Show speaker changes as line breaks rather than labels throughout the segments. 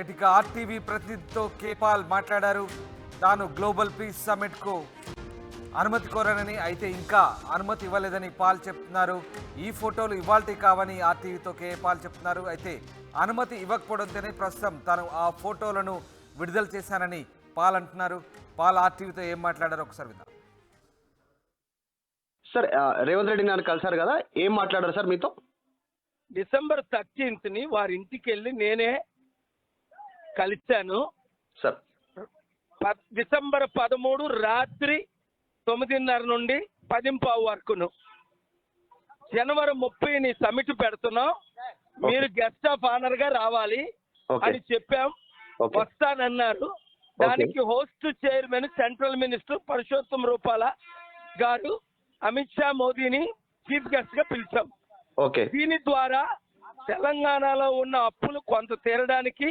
ఇక ఆర్టీవీ ప్రతినిధితో కేపాల్ మాట్లాడారు. తాను గ్లోబల్ పీస్ సమ్మిట్ కు అనుమతి కోరానని, అయితే ఇంకా అనుమతి ఇవ్వలేదని పాల్ చెప్తున్నారు. ఈ ఫోటోలు ఇవాల్టి కావని ఆర్టీవీతో కేపాల్ చెప్తున్నారు. అయితే అనుమతి ఇవ్వకపోవడంతోనే ప్రస్తుతం తాను ఆ ఫోటోలను విడుదల చేశానని పాల్ అంటున్నారు. పాల్ ఆర్టీవీతో ఏం మాట్లాడారో ఒకసారి విద్దాం.
సార్, రేవంత్ రెడ్డి గారు కలిసారు కదా, ఏం మాట్లాడారు సార్ మీతో?
డిసెంబర్ 13th వారి ఇంటికి వెళ్ళి నేనే కలిశాను
సార్.
డిసెంబర్ 13 రాత్రి 9:30 నుండి 10:15 వరకును. జనవరి 30 సమిట్ పెడుతున్నాం, మీరు గెస్ట్ ఆఫ్ ఆనర్ గా రావాలి అని చెప్పాం. వస్తానన్నారు. దానికి హోస్ట్ చైర్మన్ సెంట్రల్ మినిస్టర్ పరశోత్తం రూపాల గారు అమిత్ షా మోదీని చీఫ్ గెస్ట్ గా పిలిచాం. దీని ద్వారా తెలంగాణలో ఉన్న అప్పులు కొంత తీరడానికి,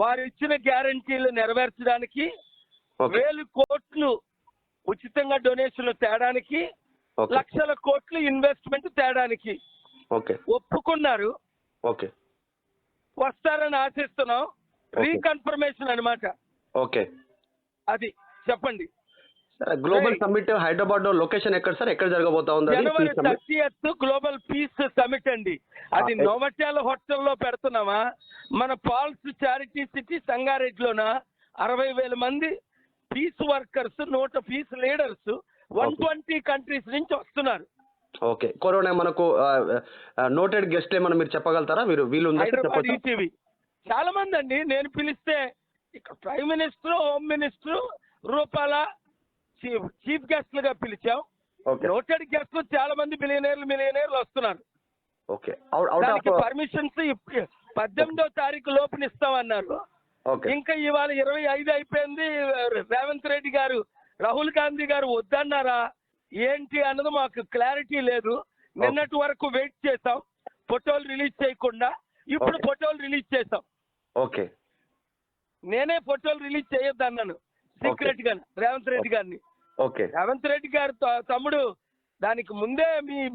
వారు ఇచ్చిన గ్యారంటీలు నెరవేర్చడానికి, 1000 కోట్లు ఉచితంగా డొనేషన్లు తేడానికి, లక్షల కోట్లు ఇన్వెస్ట్మెంట్ తేడానికి ఒప్పుకున్నారు. వస్తారని ఆశిస్తున్నాం. రీకన్ఫర్మేషన్ అన్నమాట. అది చెప్పండి.
గ్లోబల్ సమ్మిట్ హైదరాబాద్ లో లొకేషన్ ఎక్కడ సార్? ఎక్కడ జరగబోతా ఉంది?
జనవరి 30th గ్లోబల్ పీస్ సమిట్ అండి. అది నోవటెల్ హోటల్లో పెడుతున్నామా? మన పాల్స్ చారిటీ సిటీ సంగారెడ్డిలోన 60,000 మంది peace workers, 100 peace leaders 120 countries నుంచి వస్తున్నారు.
కరోనా మనకు నోటెడ్ గెస్ట్ ఏమన్నా మీరు చెప్పగలుగుతారా? వీళ్ళు
హైదరాబాద్ ఈటీవీ చాలా మంది అండి. నేను పిలిస్తే ఇక్కడ ప్రైమ్ మినిస్టర్, హోమ్ మినిస్టర్ రూపాల చీఫ్ గెస్ట్ లుగా పిలిచాం. నోటెడ్ గెస్ట్లు చాలా మంది మిలియనీర్లు వస్తున్నారు. దానికి పర్మిషన్స్ 18వ తారీఖు లోపున ఇస్తామన్నారు. ఇంకా ఇవాళ 25 అయిపోయింది. రేవంత్ రెడ్డి గారు, రాహుల్ గాంధీ గారు వద్దన్నారా ఏంటి అన్నది మాకు క్లారిటీ లేదు. నిన్నటి వరకు వెయిట్ చేసాం ఫోటోలు రిలీజ్ చేయకుండా. ఇప్పుడు ఫోటోలు రిలీజ్ చేసాం. నేనే ఫోటోలు రిలీజ్ చేయొద్దు అన్నాను సీక్రెట్ గా రేవంత్ రెడ్డి గారిని. రేవంత్ రెడ్డి గారు తమ్ముడు, దానికి ముందే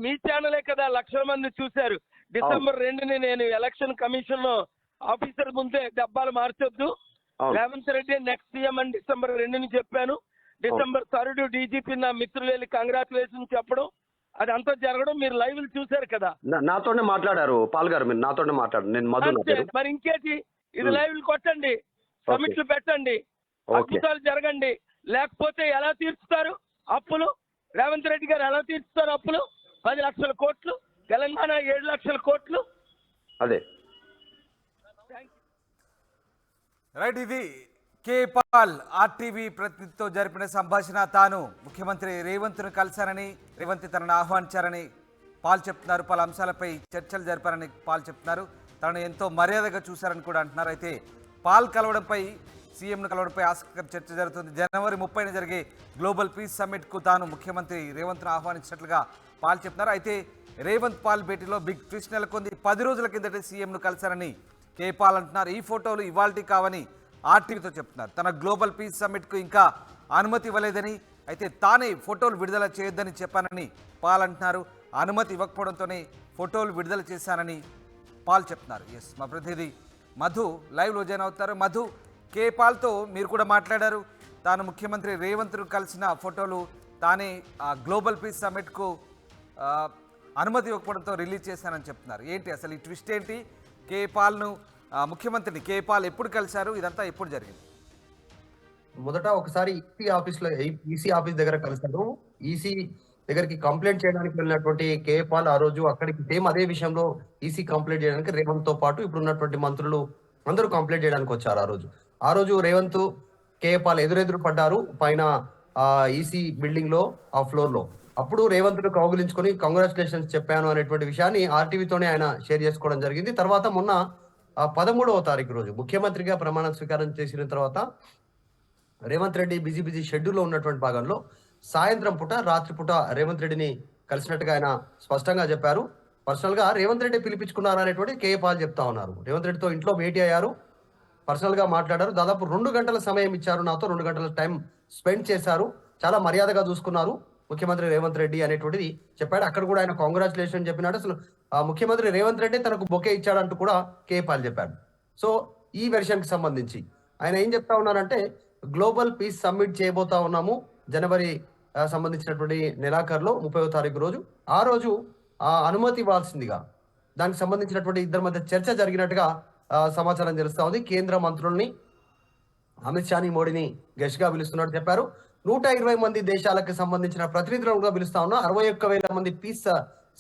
మీ ఛానలే కదా లక్షల మంది చూశారు. డిసెంబర్ 2ని నేను ఎలక్షన్ కమిషన్ లో ఆఫీసర్ ముందే డబ్బాలు మార్చొద్దు, రేవంత్ రెడ్డి నెక్స్ట్ సీఎం అని డిసెంబర్ 2ని చెప్పాను. డిసెంబర్ 3 డీజీపీ నా మిత్రులు వెళ్ళి కంగ్రాచులేషన్ చెప్పడం, అది అంతా జరగడం మీరు లైవ్ చూశారు కదా.
నాతోనే మాట్లాడారు పాల్ గారు, మీరు నాతోనే మాట్లాడారు. నేను మధు.
మరి ఇంకేటి, ఇది లైవ్ కొట్టండి, సమిట్లు పెట్టండి, అద్భుతాలు జరగండి. లేకపోతే ఎలా తీర్చుతారు అప్పులు? రేవంత్ రెడ్డి గారు ఎలా తీర్చుతారు అప్పులు? 10 లక్షల కోట్లు, తెలంగాణ 7 లక్షల కోట్లు.
రైట్, ఇది కేపాల్ ఆర్టీవీ ప్రతినిధితో జరిపిన సంభాషణ. తాను ముఖ్యమంత్రి రేవంత్ను కలిశానని, రేవంత్ తనను ఆహ్వానించారని పాల్ చెప్తున్నారు. పలు అంశాలపై చర్చలు జరిపారని పాల్ చెప్తున్నారు. తనను ఎంతో మర్యాదగా చూశారని కూడా అంటున్నారు. అయితే పాల్ కలవడంపై, సీఎంను కలవడంపై ఆసక్తికర చర్చ జరుగుతుంది. జనవరి 30న జరిగే గ్లోబల్ పీస్ సమ్మిట్కు తాను ముఖ్యమంత్రి రేవంత్ను ఆహ్వానించినట్లుగా పాల్ చెప్తున్నారు. అయితే రేవంత్ పాల్ భేటీలో బిగ్ ట్విస్ట్ నెలకొంది. 10 రోజుల కిందటే సీఎంను కలిశారని కేపాల్ అంటున్నారు. ఈ ఫోటోలు ఇవాల్టి కావని ఆర్టీవీతో చెప్తున్నారు. తన గ్లోబల్ పీస్ సమ్మిట్కు ఇంకా అనుమతి ఇవ్వలేదని, అయితే తానే ఫోటోలు విడుదల చేయొద్దని చెప్పానని పాల్ అంటున్నారు. అనుమతి ఇవ్వకపోవడంతోనే ఫోటోలు విడుదల చేశానని పాల్ చెప్తున్నారు. ఎస్, మా ప్రతినిధి మధు లైవ్లో జాయిన్ అవుతారు. మధు, కేపాల్తో మీరు కూడా మాట్లాడారు. తాను ముఖ్యమంత్రి రేవంత్ను కలిసిన ఫోటోలు తానే గ్లోబల్ పీస్ సమ్మిట్కు అనుమతి ఇవ్వకపోవడంతో రిలీజ్ చేశానని చెప్తున్నారు. ఏంటి అసలు ఈ ట్విస్ట్ ఏంటి? కేపాల్ను, ముఖ్యమంత్రిని కేపాల్ ఎప్పుడు కలిశారు? ఇదంతా ఎప్పుడు జరిగింది?
మొదట ఒకసారి ఈసీ ఆఫీస్ దగ్గర కలిశారు. ఈసీ దగ్గరికి కంప్లైంట్ చేయడానికి వెళ్ళినటువంటి కేపాల్ ఆ రోజు అక్కడికి సేమ్ అదే విషయంలో ఈసీ కంప్లైంట్ చేయడానికి రేవంత్ తో పాటు ఇప్పుడు ఉన్నటువంటి మంత్రులు అందరూ కంప్లైంట్ చేయడానికి వచ్చారు. ఆ రోజు రేవంత్, కేపాల్ ఎదురెదురు పడ్డారు పైన ఈసీ బిల్డింగ్ లో, ఆ ఫ్లోర్ లో. అప్పుడు రేవంత్ ను కౌగిలించుకొని కంగ్రాచులేషన్స్ చెప్పాను అనేటువంటి విషయాన్ని ఆర్టీవీతోనే ఆయన షేర్ చేసుకోవడం జరిగింది. తర్వాత మొన్న 13వ తారీఖు రోజు ముఖ్యమంత్రిగా ప్రమాణ స్వీకారం చేసిన తర్వాత రేవంత్ రెడ్డి బిజీ షెడ్యూల్లో ఉన్నటువంటి భాగంలో సాయంత్రం పూట, రాత్రి పూట రేవంత్ రెడ్డిని కలిసినట్టుగా ఆయన స్పష్టంగా చెప్పారు. పర్సనల్ గా రేవంత్ రెడ్డి పిలిపించుకున్నారు అనేటువంటి కేపాల్ చెప్తా ఉన్నారు. రేవంత్ రెడ్డితో ఇంట్లో భేటీ అయ్యారు, పర్సనల్ గా మాట్లాడారు. దాదాపు 2 గంటల సమయం ఇచ్చారు, నాతో 2 గంటల టైం స్పెండ్ చేశారు. చాలా మర్యాదగా చూసుకున్నారు ముఖ్యమంత్రి రేవంత్ రెడ్డి అనేటువంటిది చెప్పాడు. అక్కడ కూడా ఆయన కాంగ్రాచులేషన్ చెప్పినాడు. అసలు ముఖ్యమంత్రి రేవంత్ రెడ్డి తనకు బొకే ఇచ్చాడంటూ కూడా కేపాల్ చెప్పాడు. సో ఈ వెర్షన్కి సంబంధించి ఆయన ఏం చెప్తా ఉన్నారంటే గ్లోబల్ పీస్ సమ్మిట్ చేయబోతా ఉన్నాము జనవరి సంబంధించినటువంటి నెలాఖరులో 30వ తారీఖు రోజు. ఆ రోజు అనుమతి ఇవ్వాల్సిందిగా దానికి సంబంధించినటువంటి ఇద్దరి మధ్య చర్చ జరిగినట్టుగా సమాచారం తెలుస్తా ఉంది. కేంద్ర మంత్రుల్ని అమిత్ షాని మోడీని గెస్ట్గా పిలుస్తున్నట్టు చెప్పారు. 120 మంది దేశాలకు సంబంధించిన ప్రతినిధులుగా పిలుస్తా ఉన్నా. 61,000 మంది పీస్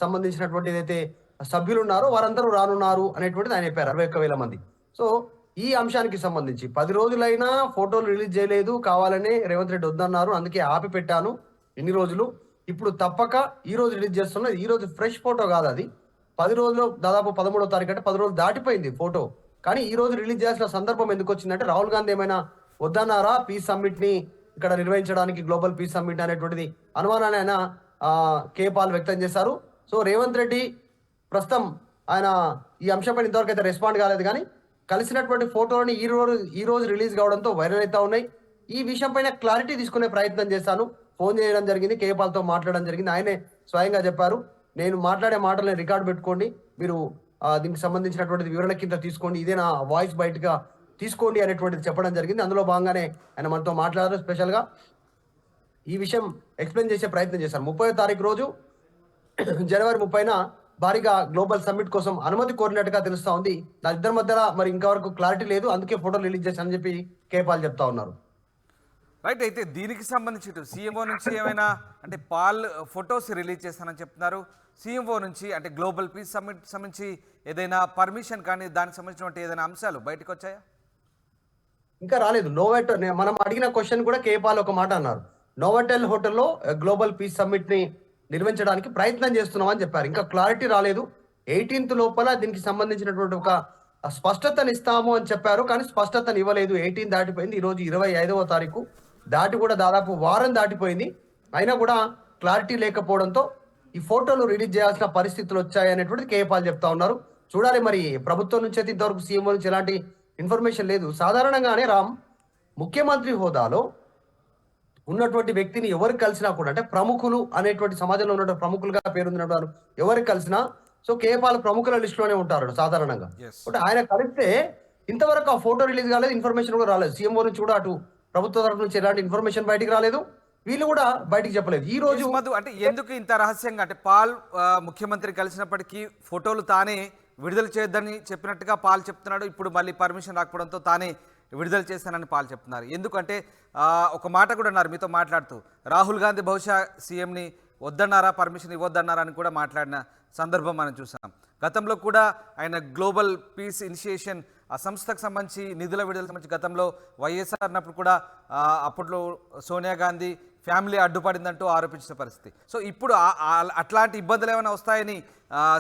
సంబంధించినటువంటి ఏదైతే సభ్యులు ఉన్నారో వారందరూ రానున్నారు అనేటువంటిది ఆయన చెప్పారు. 61,000 మంది. సో ఈ అంశానికి సంబంధించి 10 రోజులైనా ఫోటోలు రిలీజ్ చేయలేదు, కావాలనే రేవంత్ రెడ్డి వద్దన్నారు, అందుకే ఆపి పెట్టాను ఇన్ని రోజులు. ఇప్పుడు తప్పక ఈ రోజు రిలీజ్ చేస్తున్నది. ఈ రోజు ఫ్రెష్ ఫోటో కాదు, అది 10 రోజులు, దాదాపు 13వ తారీఖు అంటే 10 రోజులు దాటిపోయింది ఫోటో. కానీ ఈ రోజు రిలీజ్ చేయాల్సిన సందర్భం ఎందుకు వచ్చిందంటే రాహుల్ గాంధీ ఏమైనా వద్దన్నారా పీస్ సమ్మిట్ ని ఇక్కడ నిర్వహించడానికి, గ్లోబల్ పీస్ సమ్మిట్ అనేటువంటిది అనుమానాన్ని ఆయన కేపాల్ వ్యక్తం చేశారు. సో రేవంత్ రెడ్డి ప్రస్తుతం ఆయన ఈ అంశంపై ఇంతవరకు అయితే రెస్పాండ్ కాలేదు. కానీ కలిసినటువంటి ఫోటోలని ఈ రోజు రిలీజ్ కావడంతో వైరల్ అవుతా ఉన్నాయి. ఈ విషయం పైన క్లారిటీ తీసుకునే ప్రయత్నం చేశాను. ఫోన్ చేయడం జరిగింది, కేపాల్తో మాట్లాడడం జరిగింది. ఆయనే స్వయంగా చెప్పారు, నేను మాట్లాడే మాటలని రికార్డు పెట్టుకోండి, మీరు దీనికి సంబంధించినటువంటి వివరణ కింద తీసుకోండి, ఇదే నా వాయిస్ బయటగా తీసుకోండి అనేటువంటిది చెప్పడం జరిగింది. అందులో భాగంగానే ఆయన మనతో మాట్లాడారు. స్పెషల్గా ఈ విషయం ఎక్స్ప్లెయిన్ చేసే ప్రయత్నం చేశారు. 30వ తారీఖు రోజు జనవరి 30న భారీగా గ్లోబల్ సమ్మిట్ కోసం అనుమతి కోరినట్టుగా తెలుస్తా ఉంది. దాని ఇద్దరి మధ్యలో మరి ఇంతవరకు క్లారిటీ లేదు, అందుకే ఫోటోలు రిలీజ్ చేశానని చెప్పి కేపాల్ చెప్తా ఉన్నారు.
రైట్. అయితే దీనికి సంబంధించి సీఎంఓ నుంచి ఏమైనా అంటే పాల్ ఫొటోస్ రిలీజ్ చేస్తానని చెప్తున్నారు. సీఎంఓ నుంచి అంటే గ్లోబల్ పీస్ సమ్మిట్ సంబంధించి ఏదైనా పర్మిషన్ కానీ దానికి సంబంధించినటువంటి ఏదైనా అంశాలు బయటకు వచ్చాయా?
ఇంకా రాలేదు. నోవెటల్, మనం అడిగిన క్వశ్చన్ కూడా కేపాల్ ఒక మాట అన్నారు, నోవెటల్ హోటల్లో గ్లోబల్ పీస్ సమ్మిట్ ని నిర్వహించడానికి ప్రయత్నం చేస్తున్నామని చెప్పారు. ఇంకా క్లారిటీ రాలేదు. 18th లోపల దీనికి సంబంధించినటువంటి ఒక స్పష్టతను ఇస్తాము అని చెప్పారు, కానీ స్పష్టతను ఇవ్వలేదు. 18 దాటిపోయింది, ఈరోజు 25వ తారీఖు దాటి కూడా దాదాపు వారం దాటిపోయింది. అయినా కూడా క్లారిటీ లేకపోవడంతో ఈ ఫోటోలు రిలీజ్ చేయాల్సిన పరిస్థితులు వచ్చాయి అనేటువంటిది కేపాల్ చెప్తా ఉన్నారు. చూడాలి మరి ప్రభుత్వం నుంచి అయితే ఇంతవరకు సీఎంఓ నుంచి ఎలాంటి ఇన్ఫర్మేషన్ లేదు. సాధారణంగానే ముఖ్యమంత్రి హోదాలో ఉన్నటువంటి వ్యక్తిని ఎవరు కలిసినా కూడా, అంటే ప్రముఖులు అనేటువంటి సమాజంలో ఉన్నటువంటి ప్రముఖులుగా పేరున్నారు ఎవరికి కలిసినా, సో కేపాల్ ప్రముఖుల లిస్టులోనే ఉంటారు సాధారణంగా. అంటే ఆయన కలిస్తే ఇంతవరకు ఆ ఫోటో రిలీజ్ కాలేదు, ఇన్ఫర్మేషన్ కూడా రాలేదు. సీఎంఓ నుంచి కూడా అటు ప్రభుత్వ తరఫు నుంచి ఎలాంటి ఇన్ఫర్మేషన్ బయటికి రాలేదు, వీళ్ళు కూడా బయటికి చెప్పలేదు. ఈ రోజు
అంటే ఎందుకు ఇంత రహస్యంగా, అంటే పాల్ ముఖ్యమంత్రి కలిసినప్పటికీ ఫోటోలు తానే విడుదల చేయొద్దని చెప్పినట్టుగా పాల్ చెప్తున్నాడు. ఇప్పుడు మళ్ళీ పర్మిషన్ రాకపోవడంతో తానే విడుదల చేస్తానని పాల్ చెప్తున్నారు. ఎందుకంటే ఒక మాట కూడా అన్నారు మీతో మాట్లాడుతూ, రాహుల్ గాంధీ బహుశా సీఎంని వద్దన్నారా, పర్మిషన్ ఇవ్వద్దన్నారా అని కూడా మాట్లాడిన సందర్భం మనం చూసాం. గతంలో కూడా ఆయన గ్లోబల్ పీస్ ఇనిషియేషన్ ఆ సంస్థకు సంబంధించి నిధుల విడుదల సంబంధించి గతంలో వైఎస్ఆర్ అన్నప్పుడు కూడా అప్పట్లో సోనియా గాంధీ ఫ్యామిలీ అడ్డుపడిందంటూ ఆరోపించిన పరిస్థితి. సో ఇప్పుడు అట్లాంటి ఇబ్బందులు ఏమైనా వస్తాయని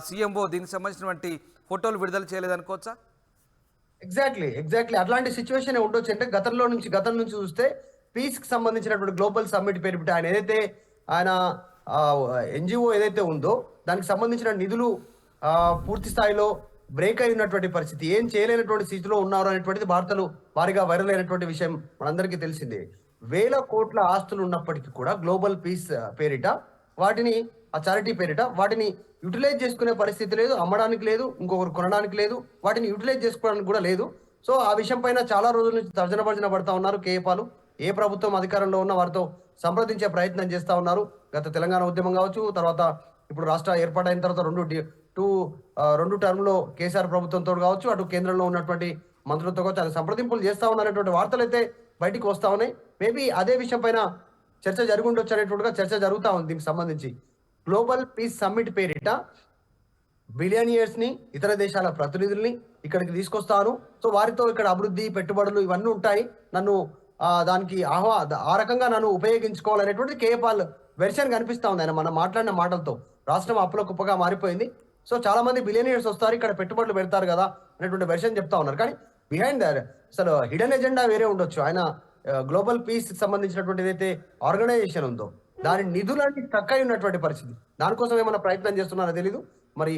సీఎంఓ దీనికి సంబంధించినటువంటి ఫోటోలు విడుదల చేయలేదనుకోవచ్చా?
ఎగ్జాక్ట్లీ అట్లాంటి సిచ్యువేషన్ ఉండొచ్చు. అంటే గతం నుంచి చూస్తే పీస్ కి సంబంధించినటువంటి గ్లోబల్ సమ్మిట్ పేరు పెట్టి ఆయన ఏదైతే ఆయన ఎన్జిఓ ఏదైతే ఉందో దానికి సంబంధించిన నిధులు పూర్తి స్థాయిలో బ్రేక్ అయినటువంటి పరిస్థితి, ఏం చేయలేనటువంటి స్థితిలో ఉన్నారు అనేటువంటిది వార్తలు భారీగా వైరల్ అయినటువంటి విషయం మనందరికీ తెలిసిందే. 1,000 కోట్ల ఆస్తులు ఉన్నప్పటికీ కూడా గ్లోబల్ పీస్ పేరిట వాటిని, ఆ చారిటీ పేరిట వాటిని యూటిలైజ్ చేసుకునే పరిస్థితి లేదు, అమ్మడానికి లేదు, ఇంకొకరు కొనడానికి లేదు, వాటిని యూటిలైజ్ చేసుకోవడానికి కూడా లేదు. సో ఆ విషయం పైన చాలా రోజుల నుంచి తర్జన పడతా ఉన్నారు కేపాలు. ఏ ప్రభుత్వం అధికారంలో ఉన్న వారితో సంప్రదించే ప్రయత్నం చేస్తూ ఉన్నారు. గత తెలంగాణ ఉద్యమం కావచ్చు, తర్వాత ఇప్పుడు రాష్ట్ర ఏర్పాటైన తర్వాత రెండు టర్మ్లో కేసీఆర్ ప్రభుత్వంతో కావచ్చు, అటు కేంద్రంలో ఉన్నటువంటి మంత్రులతో కావచ్చు ఆయన సంప్రదింపులు చేస్తా ఉన్నారనేటువంటి వార్తలు అయితే బయటికి వస్తా ఉన్నాయి. మేబీ అదే విషయం పైన చర్చ జరిగి ఉండొచ్చు అనేటువంటిగా చర్చ జరుగుతూ ఉంది. దీనికి సంబంధించి గ్లోబల్ పీస్ సమ్మిట్ పేరిట బిలియనియర్స్ ని, ఇతర దేశాల ప్రతినిధుల్ని ఇక్కడికి తీసుకొస్తాను, సో వారితో ఇక్కడ అభివృద్ధి, పెట్టుబడులు ఇవన్నీ ఉంటాయి, నన్ను దానికి ఆ రకంగా నన్ను ఉపయోగించుకోవాలనేటువంటి కేపాల్ వెర్షన్ కనిపిస్తా ఉంది. ఆయన మనం మాట్లాడిన మాటలతో రాష్ట్రం అప్పుల కుప్పగా మారిపోయింది. సో చాలా మంది బిలియనియర్స్ వస్తారు, ఇక్కడ పెట్టుబడులు పెడతారు కదా అనేటువంటి వెర్షన్ చెప్తా ఉన్నారు. కానీ బిహైండ్ దర్ అసలు హిడెన్ ఎజెండా వేరే ఉండొచ్చు. ఆయన గ్లోబల్ పీస్ సంబంధించినటువంటి ఏదైతే ఆర్గనైజేషన్ ఉందో దాని నిధులన్నీ స్టక్ అయి ఉన్నటువంటి పరిస్థితి. దానికోసం ఏమైనా ప్రయత్నం చేస్తున్నారో తెలీదు. మరి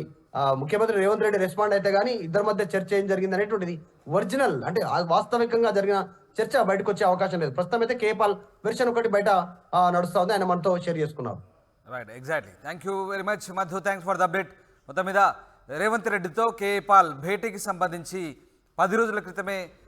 ముఖ్యమంత్రి రేవంత్ రెడ్డి రెస్పాండ్ అయితే కానీ ఇద్దరి మధ్య చర్చ ఏం జరిగింది అనేటువంటిది ఒరిజినల్ అంటే వాస్తవికంగా జరిగిన చర్చ బయటకు వచ్చే అవకాశం లేదు. ప్రస్తుతం అయితే కేపాల్ వెర్షన్ ఒకటి బయట నడుస్తూ ఉంది, ఆయన మనతో షేర్ చేసుకున్నారు.
Right, exactly. Thank you very much Madhu, thanks for the update. మొత్తం మీద రేవంత్ రెడ్డితో కేపాల్ భేటీకి సంబంధించి 10 రోజుల క్రితమే